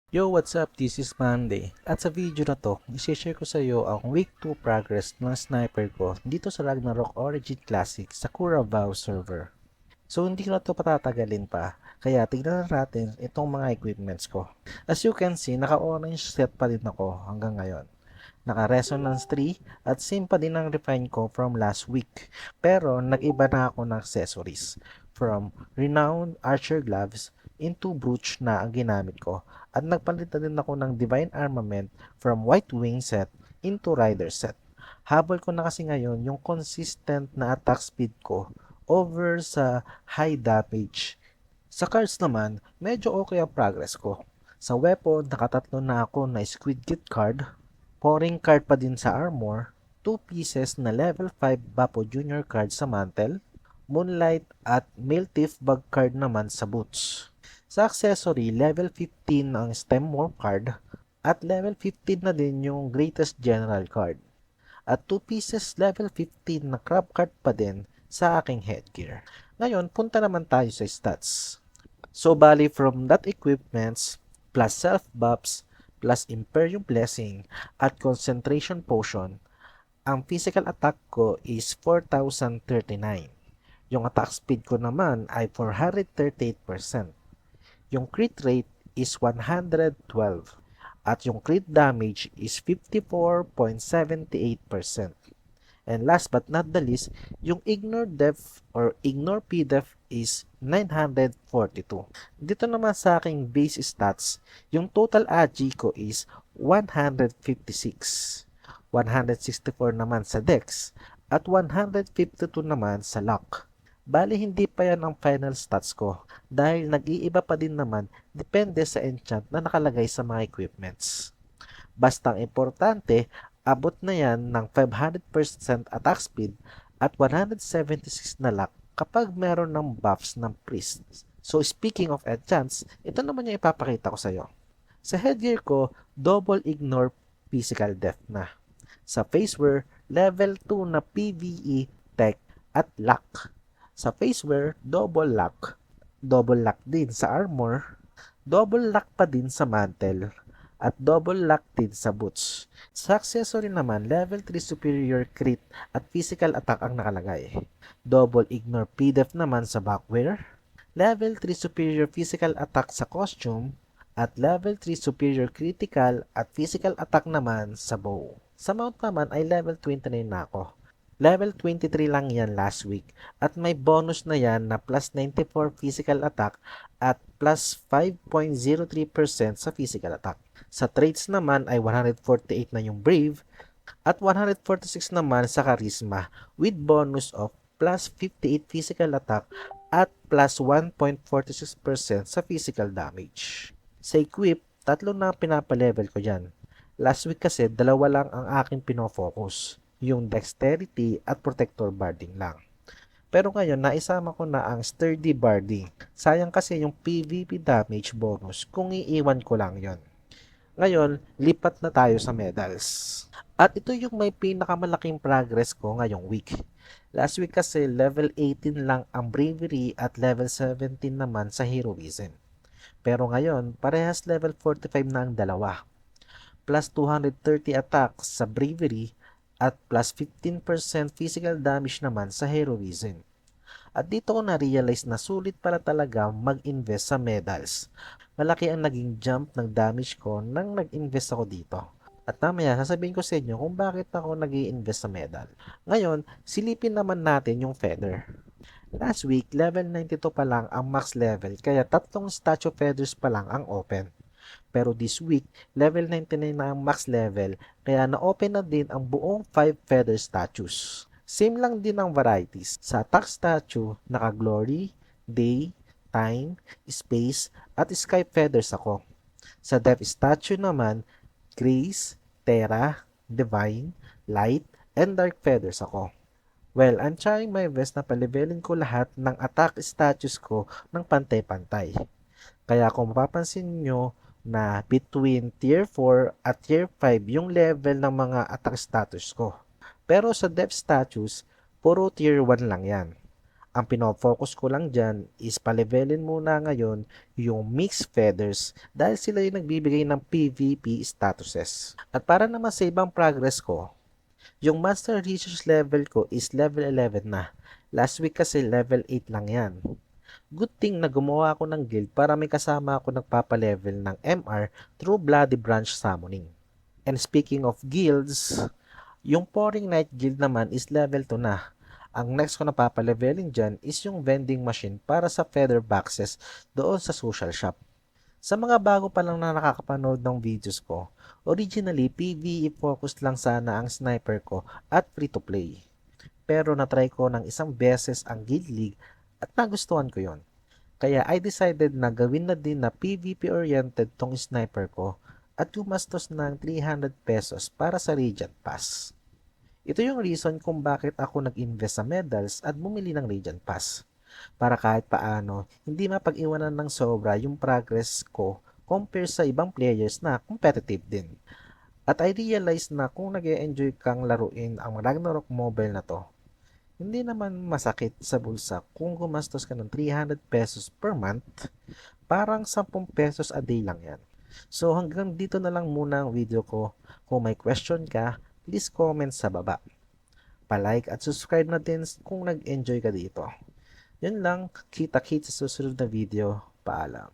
Yo, what's up? This is Monday. At sa video na to, i-share ko sa iyo ang week 2 progress ng sniper ko dito sa Ragnarok Origin Classic sa Curaçao server. So hindi ko na to patatagalin pa, kaya tignan na natin itong mga equipments ko. As you can see, naka-orange set pa din ako hanggang ngayon. Naka-resonance 3 at same pa din ang refine ko from last week. Pero nag-iba na ako ng accessories. From renowned archer gloves into brooch na ang ginamit ko. At nagpalit na din ako ng divine armament from white wing set into rider set. Habol ko na kasi ngayon yung consistent na attack speed ko over sa high damage. Sa cards naman, medyo okay ang progress ko. Sa weapon, nakatatlo na ako na squid kit card. Pouring card pa din sa armor, 2 pieces na level 5 Bapo Junior card sa mantle, Moonlight at Male Thief Bag card naman sa boots. Sa accessory, level 15 ang Stem Warp card at level 15 na din yung Greatest General card. At 2 pieces level 15 na Crab card pa din sa aking headgear. Ngayon, punta naman tayo sa stats. So, bali from that equipments plus self buffs plus Imperium Blessing at Concentration Potion, ang physical attack ko is 4,039. Yung attack speed ko naman ay 438%. Yung crit rate is 112. At yung crit damage is 54.78%. And last but not the least, yung ignore def or ignore pdef is 942. Dito naman sa aking base stats, yung total AG ko is 156. 164 naman sa dex at 152 naman sa luck. Bali hindi pa yan ang final stats ko dahil nag-iiba pa din naman depende sa enchant na nakalagay sa mga equipments. Basta ang importante, abot na yan ng 500% attack speed at 176 na luck kapag meron ng buffs ng priest. So speaking of enchants, ito naman yung ipapakita ko sa iyo. Sa headgear ko, double ignore physical death na. Sa facewear, level 2 na PvE, tech at luck. Sa facewear, double luck. Double luck din sa armor, double luck pa din sa mantle, at double luck din sa boots. Sa accessory naman, level 3 superior crit at physical attack ang nakalagay. Double ignore pdef naman sa backwear, level 3 superior physical attack sa costume, at level 3 superior critical at physical attack naman sa bow. Sa mount naman ay level 29 na ako. Level 23 lang yan last week at may bonus na yan na plus 94 physical attack at plus 5.03% sa physical attack. Sa traits naman ay 148 na yung Brave at 146 naman sa Charisma with bonus of plus 58 physical attack at plus 1.46% sa physical damage. Sa equip, tatlo na pinapalevel ko dyan. Last week kasi dalawa lang ang aking pinofocus, yung Dexterity at Protector Barding lang. Pero ngayon, naisama ko na ang Sturdy Barding. Sayang kasi yung PvP damage bonus kung iiwan ko lang yon. Ngayon, lipat na tayo sa medals. At ito yung may pinakamalaking progress ko ngayong week. Last week kasi level 18 lang ang Bravery at level 17 naman sa Heroism. Pero ngayon, parehas level 45 na ang dalawa. Plus 230 attacks sa Bravery at plus 15% physical damage naman sa Heroism. At dito ko na-realize na sulit pala talaga mag-invest sa medals. Malaki ang naging jump ng damage ko nang nag-invest ako dito. At mamaya sasabihin ko sa inyo kung bakit ako nag-i-invest sa medal. Ngayon, silipin naman natin yung feather. Last week, level 92 pa lang ang max level kaya tatlong statue feathers pa lang ang open. Pero this week, level 99 na ang max level kaya na-open na din ang buong 5 feather statues. Same lang din ang varieties. Sa attack statue, naka-glory, day, time, space, at sky feathers ako. Sa death statue naman, grace, terra, divine, light, and dark feathers ako. Well, I'm trying my best na palevelin ko lahat ng attack statues ko ng pantay-pantay. Kaya kung mapapansin nyo na between tier 4 at tier 5 yung level ng mga attack status ko. Pero sa depth status, puro tier 1 lang yan. Ang pinofocus ko lang dyan is palevelin muna ngayon yung mixed feathers dahil sila yung nagbibigay ng PvP statuses. At para naman sa ibang progress ko, yung Master Research level ko is level 11 na. Last week kasi level 8 lang yan. Good thing na gumawa ako ng guild para may kasama ako nagpapalevel ng MR through Bloody Branch Summoning. And speaking of guilds, yung Pouring Night Guild naman is level 2 na. Ang next ko na papaleveling dyan is yung vending machine para sa feather boxes doon sa social shop. Sa mga bago pa lang na nakakapanood ng videos ko, originally PvE focus lang sana ang sniper ko at free to play. Pero natry ko ng isang beses ang Guild League at nagustuhan ko yon. Kaya I decided na gawin na din na PvP oriented tong sniper ko at gumastos ng 300 pesos para sa Radiant Pass. Ito yung reason kung bakit ako nag-invest sa medals at bumili ng Radiant Pass. Para kahit paano, hindi mapag-iwanan ng sobra yung progress ko compare sa ibang players na competitive din. At I realize na kung nag-enjoy kang laruin ang Ragnarok Mobile na to, hindi naman masakit sa bulsa kung gumastos ka ng 300 pesos per month, parang 10 pesos a day lang yan. So hanggang dito na lang muna ang video ko. Kung may question ka, please comment sa baba. Pa-like at subscribe na din kung nag-enjoy ka dito. Yun lang, kita-kits sa susunod na video. Paalam.